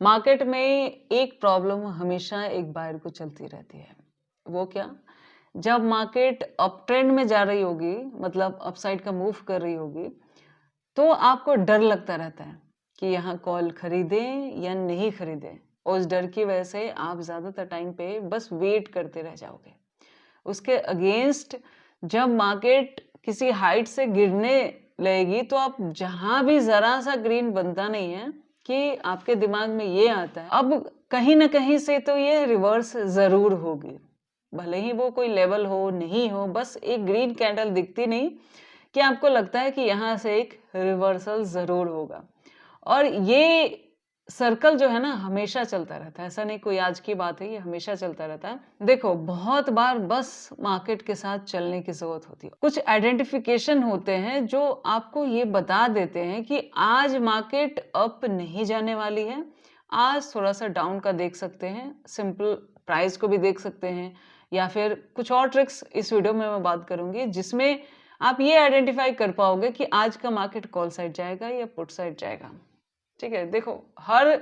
Market में एक problem हमेशा एक बायर को चलती रहती है। वो क्या? जब मार्केट अप ट्रेंड में जा रही होगी, मतलब अपसाइड का मूव कर रही होगी, तो आपको डर लगता रहता है कि यहाँ कॉल खरीदें या नहीं खरीदें। और उस डर की वजह से आप ज़्यादातर टाइम पे बस वेट करते रह जाओगे। उसके अगेंस्ट जब मार्केट किसी हाइट से गिरने लगेगी, तो आप जहां भी जरा सा ग्रीन बनता नहीं है कि आपके दिमाग में ये आता है अब कहीं ना कहीं से तो ये रिवर्स जरूर होगी। भले ही वो कोई लेवल हो नहीं हो, बस एक ग्रीन कैंडल दिखती नहीं कि आपको लगता है कि यहाँ से एक रिवर्सल जरूर होगा। और ये सर्कल जो है ना हमेशा चलता रहता है, ऐसा नहीं कोई आज की बात है, ये हमेशा चलता रहता है। देखो, बहुत बार बस मार्केट के साथ चलने की जरूरत होती है। कुछ आइडेंटिफिकेशन होते हैं जो आपको ये बता देते हैं कि आज मार्केट अप नहीं जाने वाली है, आज थोड़ा सा डाउन का देख सकते हैं, सिंपल प्राइस को भी देख सकते हैं, या फिर कुछ और ट्रिक्स इस वीडियो में मैं बात करूंगी जिसमें आप ये आइडेंटिफाई कर पाओगे कि आज का मार्केट कॉल साइड जाएगा या पुट साइड जाएगा। ठीक है, देखो, हर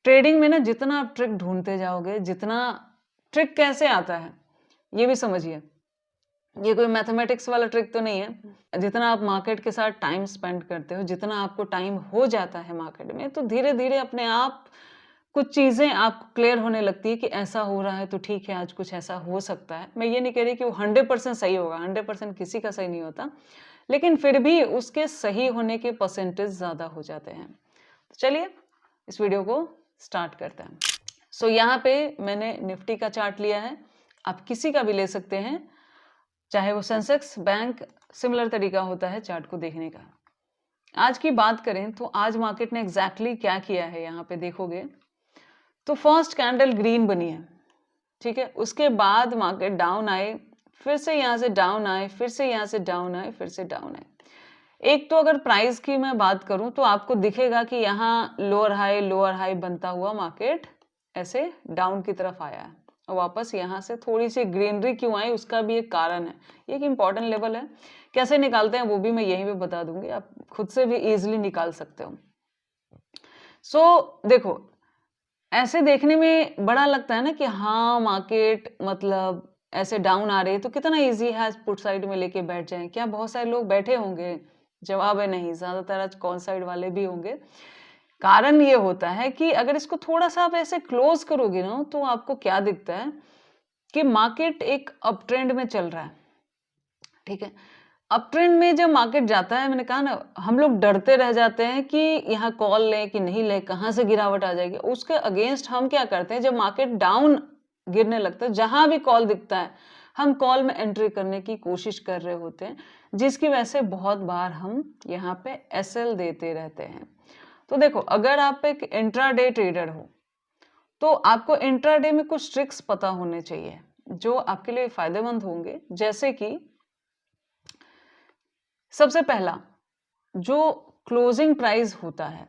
ट्रेडिंग में ना जितना आप ट्रिक ढूंढते जाओगे, जितना ट्रिक कैसे आता है ये भी समझिए, ये कोई मैथमेटिक्स वाला ट्रिक तो नहीं है। जितना आप मार्केट के साथ टाइम स्पेंड करते हो, जितना आपको टाइम हो जाता है मार्केट में, तो धीरे धीरे अपने आप कुछ चीजें आपको क्लियर होने लगती है कि ऐसा हो रहा है तो ठीक है, आज कुछ ऐसा हो सकता है। मैं ये नहीं कह रही कि वो 100% सही होगा, 100% किसी का सही नहीं होता, लेकिन फिर भी उसके सही होने के परसेंटेज ज्यादा हो जाते हैं। तो चलिए इस वीडियो को स्टार्ट करते हैं। सो यहाँ पे मैंने निफ्टी का चार्ट लिया है, आप किसी का भी ले सकते हैं, चाहे वो सेंसेक्स, बैंक, सिमिलर तरीका होता है चार्ट को देखने का। आज की बात करें तो आज मार्केट ने एग्जैक्टली क्या किया है, यहाँ पे देखोगे तो फर्स्ट कैंडल ग्रीन बनी है, ठीक है। उसके बाद मार्केट डाउन आए, फिर से यहाँ से डाउन आए, फिर से यहाँ से डाउन आए, फिर से डाउन आए। एक तो अगर प्राइस की मैं बात करूं तो आपको दिखेगा कि यहाँ लोअर हाई बनता हुआ मार्केट ऐसे डाउन की तरफ आया है और वापस यहाँ से थोड़ी सी ग्रीनरी क्यों आई उसका भी एक कारण है। ये एक इंपॉर्टेंट लेवल है, कैसे निकालते हैं वो भी मैं यहीं पे बता दूंगी, आप खुद से भी इजिली निकाल सकते हो। देखो, ऐसे देखने में बड़ा लगता है ना कि हाँ मार्केट मतलब ऐसे डाउन आ रही है तो कितना इजी है आज पुट साइड में लेके बैठ जाएं। क्या बहुत सारे लोग बैठे होंगे? जवाब है नहीं, ज्यादातर आज कॉल साइड वाले भी होंगे। कारण ये होता है कि अगर इसको थोड़ा सा आप ऐसे क्लोज करोगे ना तो आपको क्या दिखता है कि मार्केट एक अप ट्रेंड में चल रहा है, ठीक है। अप ट्रेंड में जब मार्केट जाता है, मैंने कहा ना, हम लोग डरते रह जाते हैं कि यहाँ कॉल लें कि नहीं लें, कहाँ से गिरावट आ जाएगी। उसके अगेंस्ट हम क्या करते हैं, जब मार्केट डाउन गिरने लगता है, जहां भी कॉल दिखता है हम कॉल में एंट्री करने की कोशिश कर रहे होते हैं, जिसकी वजह से बहुत बार हम यहाँ पे एसएल देते रहते हैं। तो देखो, अगर आप एक इंट्राडे ट्रेडर हो तो आपको इंट्राडे में कुछ ट्रिक्स पता होने चाहिए जो आपके लिए फायदेमंद होंगे। जैसे कि सबसे पहला, जो क्लोजिंग प्राइस होता है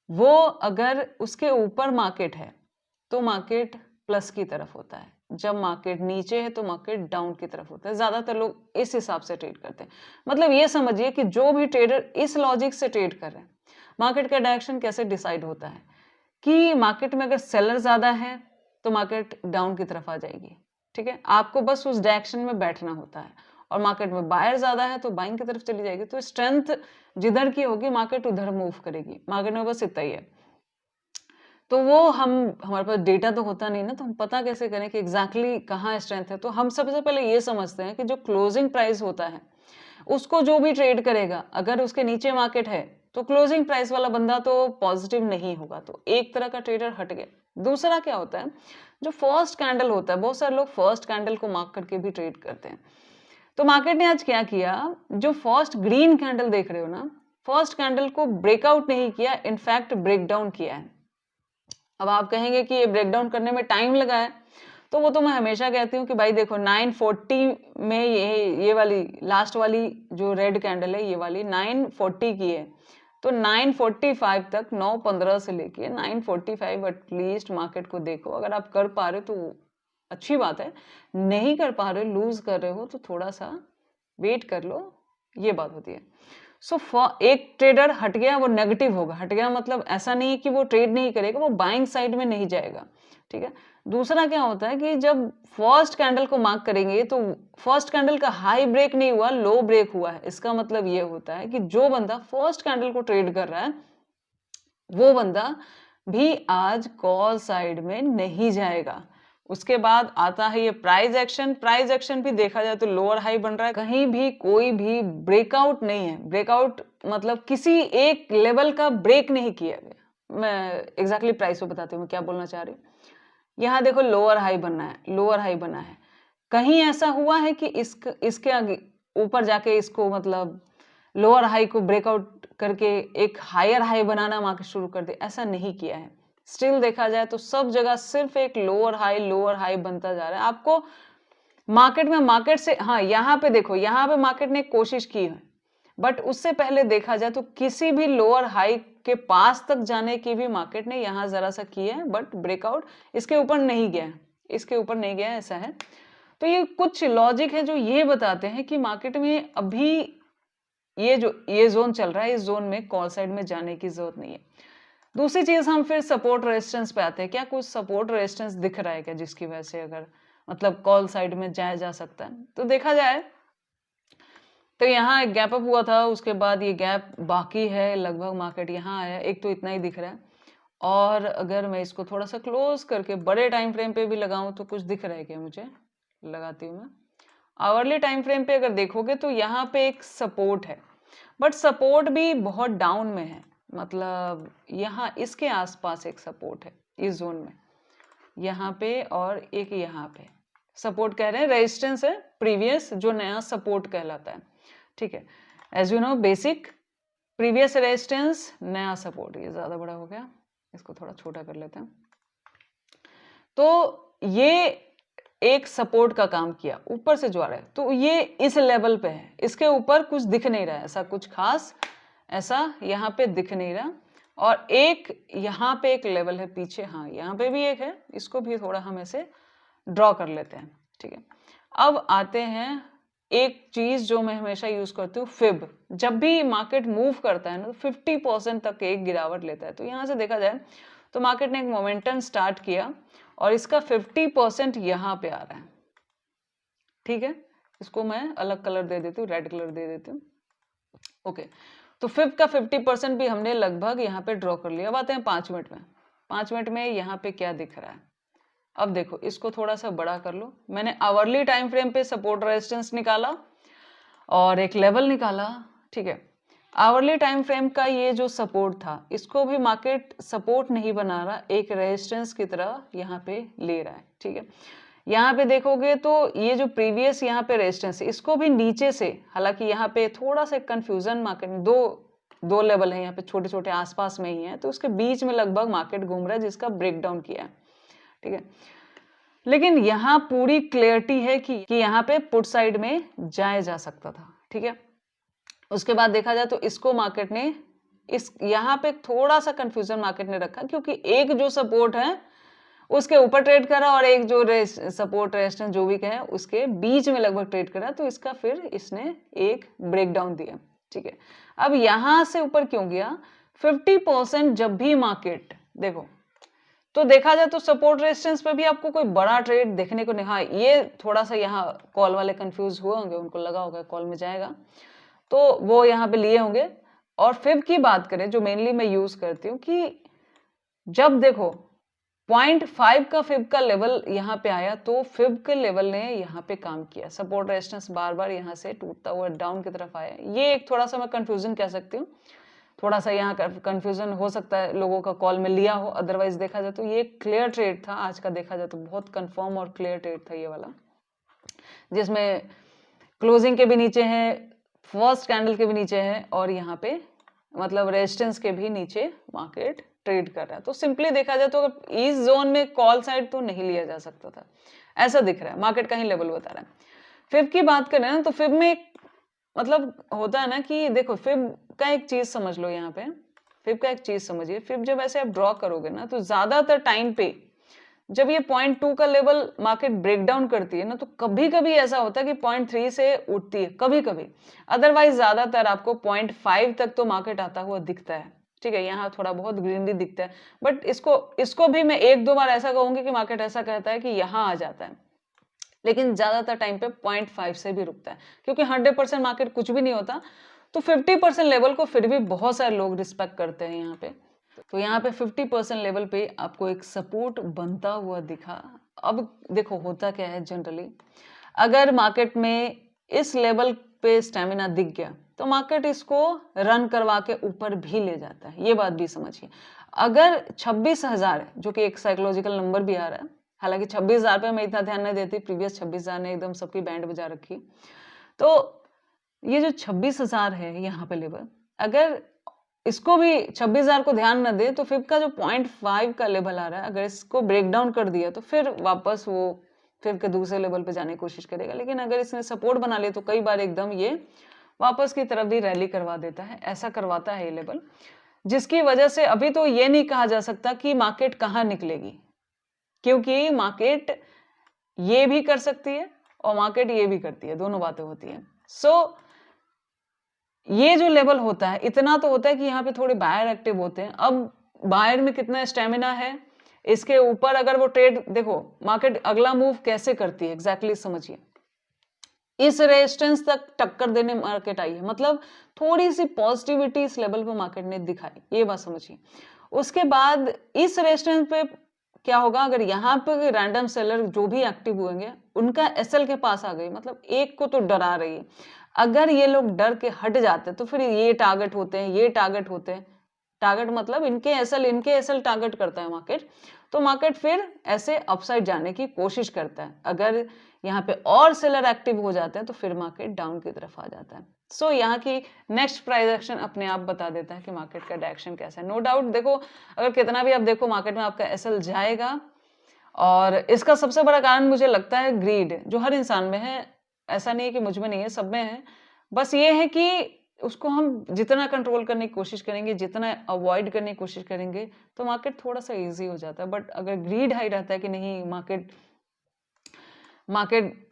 वो अगर उसके ऊपर मार्केट है तो मार्केट प्लस की तरफ होता है, जब मार्केट नीचे है तो मार्केट डाउन की तरफ होता है। ज्यादातर लोग इस हिसाब से ट्रेड करते हैं। मतलब ये समझिए कि जो भी ट्रेडर इस लॉजिक से ट्रेड कर रहे हैं, मार्केट का डायरेक्शन कैसे डिसाइड होता है कि मार्केट में अगर सेलर ज्यादा है तो मार्केट डाउन की तरफ आ जाएगी, ठीक है। आपको बस उस डायरेक्शन में बैठना होता है, और मार्केट में बायर ज्यादा है तो बाइंग की तरफ चली जाएगी। तो स्ट्रेंथ जिधर की होगी मार्केट उधर मूव करेगी। मार्केट में बस इतना ही है। तो वो हमारे पास डेटा तो होता नहीं ना, तो हम पता कैसे करें कि एग्जैक्टली कहाँ स्ट्रेंथ है। तो हम सबसे पहले ये समझते हैं कि जो क्लोजिंग प्राइस होता है उसको जो भी ट्रेड करेगा, अगर उसके नीचे मार्केट है तो क्लोजिंग प्राइस वाला बंदा तो पॉजिटिव नहीं होगा, तो एक तरह का ट्रेडर हट गया। दूसरा क्या होता है, जो फर्स्ट कैंडल होता है, बहुत सारे लोग फर्स्ट कैंडल को मार्क करके भी ट्रेड करते हैं। तो मार्केट ने आज क्या किया, जो फर्स्ट ग्रीन कैंडल देख रहे हो ना, फर्स्ट कैंडल को ब्रेकआउट नहीं किया, इनफैक्ट ब्रेकडाउन किया है। अब आप कहेंगे कि ये ब्रेकडाउन करने में टाइम लगा है, तो वो तो मैं हमेशा कहती हूँ कि भाई देखो 940 में ये वाली लास्ट वाली जो रेड कैंडल है, ये वाली 940 की है, तो 945 तक 915 से लेके 945 एटलीस्ट मार्केट को देखो। अगर आप कर पा रहे हो तो अच्छी बात है, नहीं कर पा रहे हो, लूज कर रहे हो, तो थोड़ा सा वेट कर लो, ये बात होती है। सो एक ट्रेडर हट गया, वो नेगेटिव होगा। हट गया मतलब ऐसा नहीं है कि वो ट्रेड नहीं करेगा, वो बाइंग साइड में नहीं जाएगा, ठीक है। दूसरा क्या होता है कि जब फर्स्ट कैंडल को मार्क करेंगे तो फर्स्ट कैंडल का हाई ब्रेक नहीं हुआ, लो ब्रेक हुआ है। इसका मतलब ये होता है कि जो बंदा फर्स्ट कैंडल को ट्रेड कर रहा है वो बंदा भी आज कॉल साइड में नहीं जाएगा। उसके बाद आता है ये प्राइस एक्शन। प्राइस एक्शन भी देखा जाए तो लोअर हाई बन रहा है, कहीं भी कोई भी ब्रेकआउट नहीं है। ब्रेकआउट मतलब किसी एक लेवल का ब्रेक नहीं किया गया। मैं एग्जैक्टली प्राइस को बताती हूँ मैं क्या बोलना चाह रही हूँ। यहाँ देखो लोअर हाई बनना है, लोअर हाई बना है। कहीं ऐसा हुआ है कि इसके आगे ऊपर जाके इसको मतलब लोअर हाई को ब्रेकआउट करके एक हायर हाई बनाना मार्केट शुरू कर दे? ऐसा नहीं किया है। स्टिल देखा जाए तो सब जगह सिर्फ एक लोअर हाई बनता जा रहा है। आपको मार्केट से, हाँ यहाँ पे देखो, यहाँ पे मार्केट ने कोशिश की है, बट उससे पहले देखा जाए तो किसी भी लोअर हाई के पास तक जाने की भी मार्केट ने यहाँ जरा सा की है, बट ब्रेकआउट इसके ऊपर नहीं गया है, इसके ऊपर नहीं गया है, ऐसा है। तो ये कुछ लॉजिक है जो ये बताते हैं कि मार्केट में अभी ये जोन चल रहा है, इस जोन में कॉल साइड में जाने की जरूरत नहीं है। दूसरी चीज, हम फिर सपोर्ट रेजिस्टेंस पे आते हैं। क्या कुछ सपोर्ट रेजिस्टेंस दिख रहा है क्या जिसकी वजह से अगर मतलब कॉल साइड में जाया जा सकता है? तो देखा जाए तो यहाँ एक गैप अप हुआ था, उसके बाद ये गैप बाकी है, लगभग मार्केट यहाँ आया, एक तो इतना ही दिख रहा है। और अगर मैं इसको थोड़ा सा क्लोज करके बड़े टाइम फ्रेम पे भी लगाऊं तो कुछ दिख रहा है क्या? मुझे लगाती हूँ मैं। आवरली टाइम फ्रेम पे अगर देखोगे तो यहाँ पे एक सपोर्ट है, बट सपोर्ट भी बहुत डाउन में है। मतलब यहाँ इसके आसपास एक सपोर्ट है इस जोन में, यहाँ पे और एक यहाँ पे सपोर्ट कह रहे हैं, रेजिस्टेंस है प्रीवियस, जो नया सपोर्ट कहलाता है, ठीक है। As you know basic previous resistance, नया सपोर्ट। ये ज्यादा बड़ा हो गया, इसको थोड़ा छोटा कर लेते हैं। तो ये एक सपोर्ट का काम किया ऊपर से जो आ रहा है, तो ये इस लेवल पे है, इसके ऊपर कुछ दिख नहीं रहा है ऐसा कुछ खास, ऐसा यहाँ पे दिख नहीं रहा। और एक यहाँ पे एक लेवल है पीछे, हाँ यहाँ पे भी एक है, इसको भी थोड़ा हम ऐसे ड्रॉ कर लेते हैं, ठीक है। अब आते हैं एक चीज जो मैं हमेशा यूज करती हूँ, फिब। जब भी मार्केट मूव करता है ना तो 50% तक एक गिरावट लेता है। तो यहाँ से देखा जाए तो मार्केट ने एक मोमेंटम स्टार्ट किया और इसका 50% यहाँ पे आ रहा है, ठीक है। इसको मैं अलग कलर दे देती हूँ, रेड कलर दे देती हूँ, ओके। तो फिब का 50% भी हमने लगभग यहाँ पे ड्रॉ कर लिया। अब आते हैं 5 मिनट में। 5 मिनट में यहाँ पे क्या दिख रहा है? अब देखो, इसको थोड़ा सा बड़ा कर लो। मैंने आवरली टाइम फ्रेम पे सपोर्ट रेजिस्टेंस निकाला और एक लेवल निकाला, ठीक है। आवरली टाइम फ्रेम का ये जो सपोर्ट था, इसको भी मार्केट सपोर्ट नहीं बना रहा, एक रेजिस्टेंस की तरह यहाँ पे ले रहा है, ठीक है। यहाँ पे देखोगे तो ये जो प्रीवियस यहाँ पे रेजिस्टेंस है, इसको भी नीचे से, हालांकि यहाँ पे थोड़ा सा कंफ्यूजन मार्केट, दो लेवल है यहाँ पे, छोटे छोटे आसपास में ही है, तो उसके बीच में लगभग मार्केट घूम रहा है, जिसका ब्रेकडाउन किया है, ठीक है। लेकिन यहाँ पूरी क्लियरिटी है कि यहाँ पे पुट साइड में जाया जा सकता था, ठीक है। उसके बाद देखा जाए तो इसको मार्केट ने इस यहाँ पे थोड़ा सा कंफ्यूजन मार्केट ने रखा, क्योंकि एक जो सपोर्ट है उसके ऊपर ट्रेड करा और एक जो सपोर्ट रेजिस्टेंस जो भी कहे उसके बीच में लगभग ट्रेड करा, तो इसका फिर इसने एक ब्रेकडाउन दिया, ठीक है। अब यहां से ऊपर क्यों गया? 50% जब भी मार्केट देखो तो देखा जाए तो सपोर्ट रेजिस्टेंस पे भी आपको कोई बड़ा ट्रेड देखने को नहीं। हाँ, ये थोड़ा सा यहाँ कॉल वाले कंफ्यूज हुए होंगे, उनको लगा होगा कॉल में जाएगा, तो वो यहाँ पे लिए होंगे। और फिब की बात करें जो मेनली मैं यूज करती हूँ, कि जब देखो 0.5 का फिब का लेवल यहाँ पे आया तो फिब के लेवल ने यहाँ पे काम किया, सपोर्ट रेजिस्टेंस बार बार यहाँ से टूटता हुआ डाउन की तरफ आया। ये एक थोड़ा सा मैं कंफ्यूजन कह सकती हूँ, थोड़ा सा यहाँ कंफ्यूजन हो सकता है लोगों का कॉल में लिया हो, अदरवाइज देखा जाए तो ये क्लियर ट्रेड था आज का। देखा जाए तो बहुत कंफर्म और क्लियर ट्रेड था ये वाला, जिसमें क्लोजिंग के भी नीचे है, फर्स्ट कैंडल के भी नीचे है, और यहाँ पे मतलब रेजिस्टेंस के भी नीचे मार्केट ट्रेड कर रहा है। तो सिंपली देखा जाए तो इस जोन में कॉल साइड तो नहीं लिया जा सकता था, ऐसा दिख रहा है। मार्केट का ही लेवल बता रहा है। फिब की बात करें ना तो फिब में मतलब होता है ना कि देखो फिब का एक चीज समझ लो, यहाँ पे फिब का एक चीज समझिए। फिब जब ऐसे आप ड्रॉ करोगे ना तो ज्यादातर टाइम पे जब ये 0.2 का लेवल मार्केट ब्रेक डाउन करती है ना, तो कभी-कभी ऐसा होता है कि 0.3 से उठती है, कभी-कभी। अदरवाइज़ ज़्यादातर आपको 0.5 तक तो मार्केट आता हुआ दिखता है, ठीक है? यहाँ थोड़ा बहुत ग्रीनरी दिखता है, बट इसको इसको भी मैं 1-2 बार ऐसा कहूँगी कि मार्केट ऐसा कहता है कि यहाँ आ जाता है। लेकिन ज़्यादातर टाइम पे 0.5 से भी रुकता है, क्योंकि 100% मार्केट कुछ भी नहीं होता, तो 50% लेवल को फिर भी बहुत सारे लोग रिस्पेक्ट करते हैं यहाँ पे। तो यहाँ पे 50% लेवल पे आपको एक सपोर्ट बनता हुआ दिखा। अब देखो होता क्या है जनरली, अगर मार्केट में इस लेवल पे स्टेमिना दिख गया, तो मार्केट इसको रन करवा के ऊपर भी ले जाता है, ये बात भी समझिए। अगर 26,000 है, जो कि एक साइकोलॉजिकल नंबर भी आ रहा है, हालांकि 26,000 पे मैं इतना ध्यान नहीं देती, प्रीवियस 26,000 ने एकदम सबकी बैंड बजा रखी। तो ये जो 26,000 है यहाँ पे लेवल, अगर इसको भी 26,000 को ध्यान न दे, तो फिर का जो 0.5 का लेवल आ रहा है, अगर इसको ब्रेक डाउन कर दिया, तो फिर वापस वो फिर के दूसरे लेवल पे जाने की कोशिश करेगा। लेकिन अगर इसने सपोर्ट बना लिया, तो कई बार एकदम ये वापस की तरफ भी रैली करवा देता है, ऐसा करवाता है ये लेवल, जिसकी वजह से अभी तो ये नहीं कहा जा सकता कि मार्केट कहाँ निकलेगी, क्योंकि मार्केट ये भी कर सकती है और मार्केट ये भी करती है, दोनों बातें होती हैं। ये जो लेवल होता है, इतना तो होता है कि यहाँ पे थोड़े बायर एक्टिव होते हैं। अब बायर में कितना स्टेमिना है, इसके ऊपर अगर वो ट्रेड, देखो मार्केट अगला मूव कैसे करती है एग्जैक्टली समझिए। इस रेजिस्टेंस तक टक्कर देने मार्केट आई है, मतलब थोड़ी सी पॉजिटिविटी इस लेवल पे मार्केट ने दिखाई, ये बात समझिए। उसके बाद इस रेजिस्टेंस पे क्या होगा, अगर यहाँ पे रैंडम सेलर जो भी एक्टिव हुएंगे, उनका एसएल के पास आ गई, मतलब एक को तो डरा रही है। अगर ये लोग डर के हट जाते तो फिर ये टारगेट होते हैं, ये टारगेट होते हैं, टारगेट मतलब इनके एसएल टारगेट करता है मार्केट, तो मार्केट फिर ऐसे अपसाइड जाने की कोशिश करता है। अगर यहाँ पे और सेलर एक्टिव हो जाते हैं, तो फिर मार्केट डाउन की तरफ आ जाता है। सो यहाँ की नेक्स्ट प्राइस एक्शन अपने आप बता देता है कि मार्केट का डायरेक्शन कैसा है। नो डाउट देखो, अगर कितना भी आप देखो मार्केट में आपका एसएल जाएगा, और इसका सबसे बड़ा कारण मुझे लगता है ग्रीड, जो हर इंसान में है, ऐसा नहीं है कि मुझ में नहीं है, सब में है। बस ये है कि उसको हम जितना कंट्रोल करने की कोशिश करेंगे, जितना अवॉइड करने की कोशिश करेंगे, तो मार्केट थोड़ा सा इजी हो जाता है। बट अगर ग्रीड हाई रहता है कि नहीं, मार्केट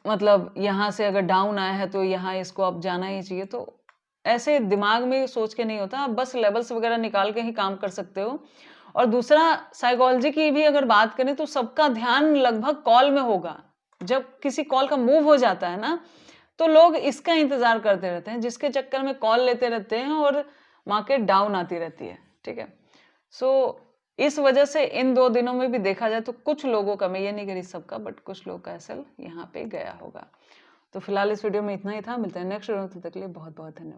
मतलब यहाँ से अगर डाउन आया है तो यहाँ इसको अब जाना ही चाहिए, तो ऐसे दिमाग में सोच के नहीं होता। आप बस लेवल्स वगैरह निकाल के ही काम कर सकते हो। और दूसरा, साइकोलॉजी की भी अगर बात करें, तो सबका ध्यान लगभग कॉल में होगा। जब किसी कॉल का मूव हो जाता है ना, तो लोग इसका इंतजार करते रहते हैं, जिसके चक्कर में कॉल लेते रहते हैं और मार्केट डाउन आती रहती है, ठीक है। सो इस वजह से इन 2 दिनों में भी देखा जाए तो कुछ लोगों का, मैं ये नहीं कह रही सबका, बट कुछ लोग का एसएल यहाँ पे गया होगा। तो फिलहाल इस वीडियो में इतना ही था, मिलते हैं नेक्स्ट वीडियो में, तब तक के लिए बहुत बहुत धन्यवाद।